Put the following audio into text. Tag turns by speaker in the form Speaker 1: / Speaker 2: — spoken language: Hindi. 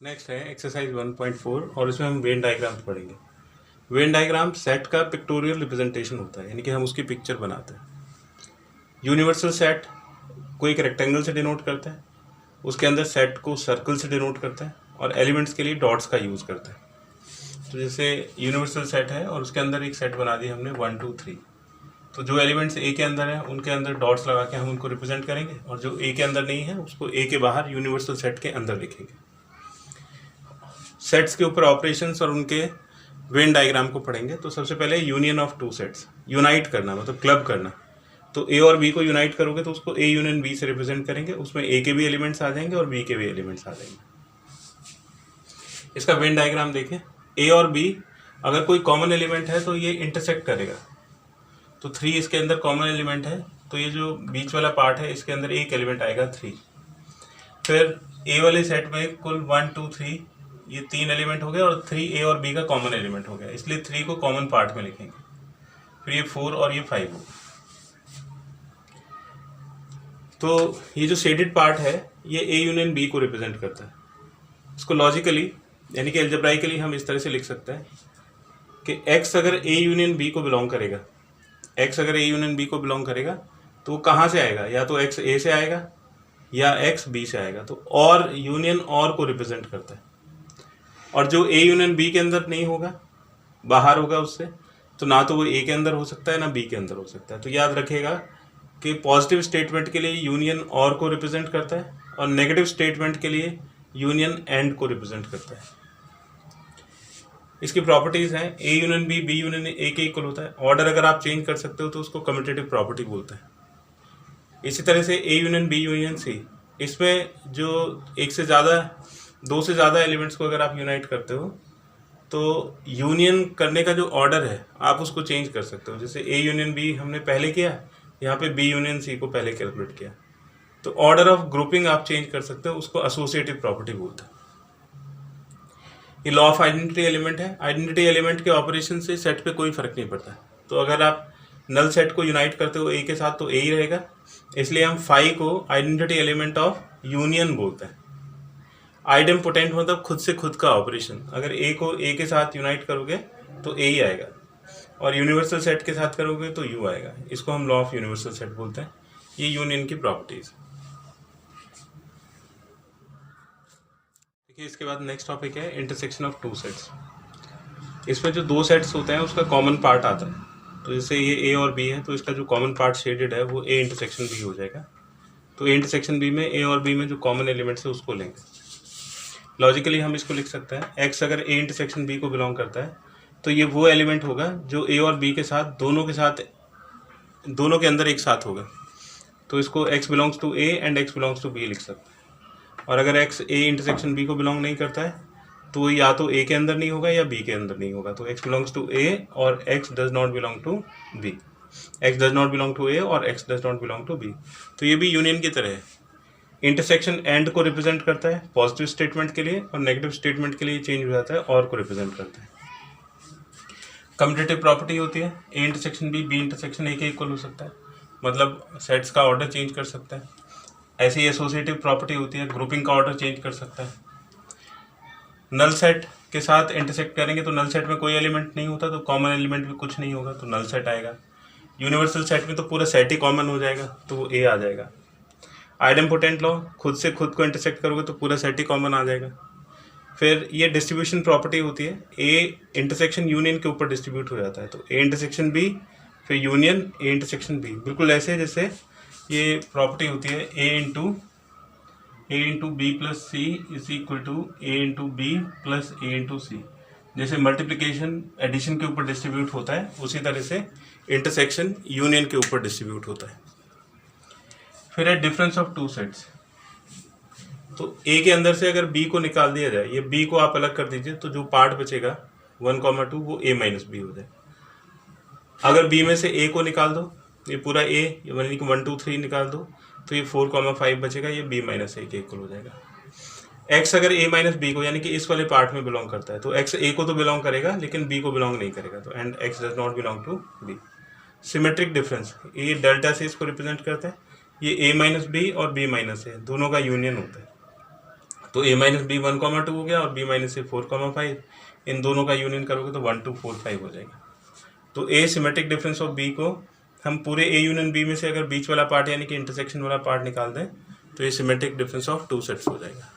Speaker 1: नेक्स्ट है एक्सरसाइज 1.4 और इसमें हम वेन डायग्राम पढ़ेंगे। वेन डायग्राम सेट का पिक्टोरियल रिप्रेजेंटेशन होता है, यानी कि हम उसकी पिक्चर बनाते हैं। यूनिवर्सल सेट को एक रेक्टेंगल से डिनोट करता है, उसके अंदर सेट को सर्कल से डिनोट करता है और एलिमेंट्स के लिए डॉट्स का यूज़ करता है। तो जैसे यूनिवर्सल सेट है और उसके अंदर एक सेट बना दिया हमने 1 2 3। तो जो एलिमेंट्स ए के अंदर है उनके अंदर डॉट्स लगा के हम उनको रिप्रेजेंट करेंगे और जो ए के अंदर नहीं है उसको ए के बाहर यूनिवर्सल सेट के अंदर लिखेंगे। सेट्स के ऊपर ऑपरेशंस और उनके वेन डायग्राम को पढ़ेंगे। तो सबसे पहले union of two sets, unite करना मतलब क्लब करना। तो ए और बी को यूनाइट करोगे तो उसको ए यूनियन बी से रिप्रेजेंट करेंगे, उसमें ए के भी एलिमेंट्स आ जाएंगे और बी के भी एलिमेंट्स आ जाएंगे। इसका वेन डायग्राम देखें। ए और बी अगर कोई कॉमन एलिमेंट है तो ये इंटरसेक्ट करेगा। तो 3 इसके अंदर कॉमन एलिमेंट है, तो ये जो बीच वाला पार्ट है इसके अंदर एक एलिमेंट आएगा 3। फिर ए वाले सेट में कुल 1 2 3 ये 3 एलिमेंट हो गए और 3 ए और बी का कॉमन एलिमेंट हो गया, इसलिए 3 को कॉमन पार्ट में लिखेंगे। फिर ये 4 और ये 5 हो। तो ये जो शेडेड पार्ट है ये ए यूनियन बी को रिप्रेजेंट करता है। इसको लॉजिकली यानी कि एल्जेब्राइकली हम इस तरह से लिख सकते हैं कि एक्स अगर ए यूनियन बी को बिलोंग करेगा, एक्स अगर ए यूनियन बी को बिलोंग करेगा तो वो कहाँ से आएगा, या तो एक्स ए से आएगा या एक्स बी से आएगा। तो और यूनियन और को रिप्रेजेंट करता है, और जो ए यूनियन बी के अंदर नहीं होगा, बाहर होगा उससे, तो ना तो वो ए के अंदर हो सकता है ना बी के अंदर हो सकता है। तो याद रखिएगा कि पॉजिटिव स्टेटमेंट के लिए यूनियन और को रिप्रेजेंट करता है और नेगेटिव स्टेटमेंट के लिए यूनियन एंड को रिप्रेजेंट करता है। इसकी प्रॉपर्टीज हैं A union B, B union A के इक्वल होता है। ऑर्डर अगर आप चेंज कर सकते हो तो उसको कम्यूटेटिव प्रॉपर्टी बोलते हैं। इसी तरह से A union B union C, इसमें जो एक से ज़्यादा 2 से ज़्यादा एलिमेंट्स को अगर आप यूनाइट करते हो तो यूनियन करने का जो ऑर्डर है आप उसको चेंज कर सकते हो। जैसे ए यूनियन बी हमने पहले किया, यहाँ पे बी यूनियन सी को पहले कैलकुलेट किया, तो ऑर्डर ऑफ ग्रुपिंग आप चेंज कर सकते हो, उसको एसोसिएटिव प्रॉपर्टी बोलते हैं। ये लॉ ऑफ आइडेंटिटी एलिमेंट है। आइडेंटिटी एलिमेंट के ऑपरेशन से सेट पे कोई फर्क नहीं पड़ता। तो अगर आप नल सेट को यूनाइट करते हो ए के साथ तो ए ही रहेगा, इसलिए हम फाई को आइडेंटिटी एलिमेंट ऑफ यूनियन बोलते हैं। आइडेम्पोटेंट मतलब खुद से खुद का ऑपरेशन। अगर ए को ए के साथ यूनाइट करोगे तो ए ही आएगा, और यूनिवर्सल सेट के साथ करोगे तो यू आएगा। इसको हम लॉ ऑफ यूनिवर्सल सेट बोलते हैं। ये यूनियन की प्रॉपर्टीज। देखिए इसके बाद नेक्स्ट टॉपिक है इंटरसेक्शन ऑफ टू सेट्स। इसमें जो 2 सेट्स होते हैं उसका कॉमन पार्ट आता है। तो जैसे ये ए और बी है तो इसका जो कॉमन पार्ट शेडेड है वो ए इंटरसेक्शन बी हो जाएगा। तो ए इंटरसेक्शन बी में ए और बी में जो कॉमन एलिमेंट्स है उसको लेंगे। लॉजिकली हम इसको लिख सकते हैं, एक्स अगर ए इंटरसेक्शन बी को बिलोंग करता है तो ये वो एलिमेंट होगा जो ए और बी के साथ दोनों के अंदर एक साथ होगा। तो इसको x belongs to A and x belongs to B लिख सकते हैं। और अगर एक्स ए इंटरसेक्शन बी को बिलोंग नहीं करता है तो या तो ए के अंदर नहीं होगा या बी के अंदर नहीं होगा। तो एक्स बिलोंग्स टू ए और X does not belong to B, X does not belong to A और X does not belong to B. तो ये भी यूनियन की तरह है। इंटरसेक्शन एंड को रिप्रेजेंट करता है पॉजिटिव स्टेटमेंट के लिए, और नेगेटिव स्टेटमेंट के लिए चेंज हो जाता है और को रिप्रेजेंट करता है। कम्यूटेटिव प्रॉपर्टी होती है A intersection B, B intersection A के इक्वल हो सकता है, मतलब सेट्स का ऑर्डर चेंज कर सकता है। ऐसी एसोसिएटिव प्रॉपर्टी होती है, ग्रुपिंग का ऑर्डर चेंज कर सकता है। नल सेट के साथ इंटरसेक्ट करेंगे तो नल सेट में कोई एलिमेंट नहीं होता, तो कॉमन एलिमेंट भी कुछ नहीं होगा, तो नल सेट आएगा। यूनिवर्सल सेट में तो पूरा सेट ही कॉमन हो जाएगा, तो वो ए आ जाएगा। आइडेम्पोटेंट लॉ, खुद से खुद को इंटरसेक्ट करोगे तो पूरा सेट ही कॉमन आ जाएगा। फिर ये डिस्ट्रीब्यूशन प्रॉपर्टी होती है, ए इंटरसेक्शन यूनियन के ऊपर डिस्ट्रीब्यूट हो जाता है। तो ए इंटरसेक्शन बी फिर यूनियन ए इंटरसेक्शन बी, बिल्कुल ऐसे जैसे ये प्रॉपर्टी होती है A into B plus C is equal to A into B plus A into C. जैसे मल्टीप्लिकेशन एडिशन के ऊपर डिस्ट्रीब्यूट होता है उसी तरह से इंटरसेक्शन यूनियन के ऊपर डिस्ट्रीब्यूट होता है। फिर है डिफरेंस ऑफ टू सेट्स। तो ए के अंदर से अगर बी को निकाल दिया जाए, ये बी को आप अलग कर दीजिए, तो जो पार्ट बचेगा 1, 2 वो a माइनस बी हो जाए। अगर बी में से a को निकाल दो, ये पूरा a यानी कि 1 2 3 निकाल दो, तो ये 4, 5 बचेगा, ये b माइनस ए के इक्वल हो जाएगा। x अगर a माइनस बी को यानी कि इस वाले पार्ट में बिलोंग करता है तो x a को तो बिलोंग करेगा लेकिन b को बिलोंग नहीं करेगा, तो and x does not belong to b। Symmetric difference, ये डेल्टा से इसको रिप्रेजेंट करता है। ये a माइनस बी और b माइनस ए दोनों का यूनियन होता है। तो a माइनस बी 1,2 हो गया और b माइनस ए 4,5, इन दोनों का यूनियन करोगे तो 1 2 4 5 हो जाएगा। तो a symmetric difference of b को हम पूरे a यूनियन b में से अगर बीच वाला पार्ट यानी कि इंटरसेक्शन वाला पार्ट निकाल दें तो ये symmetric difference of two sets हो जाएगा।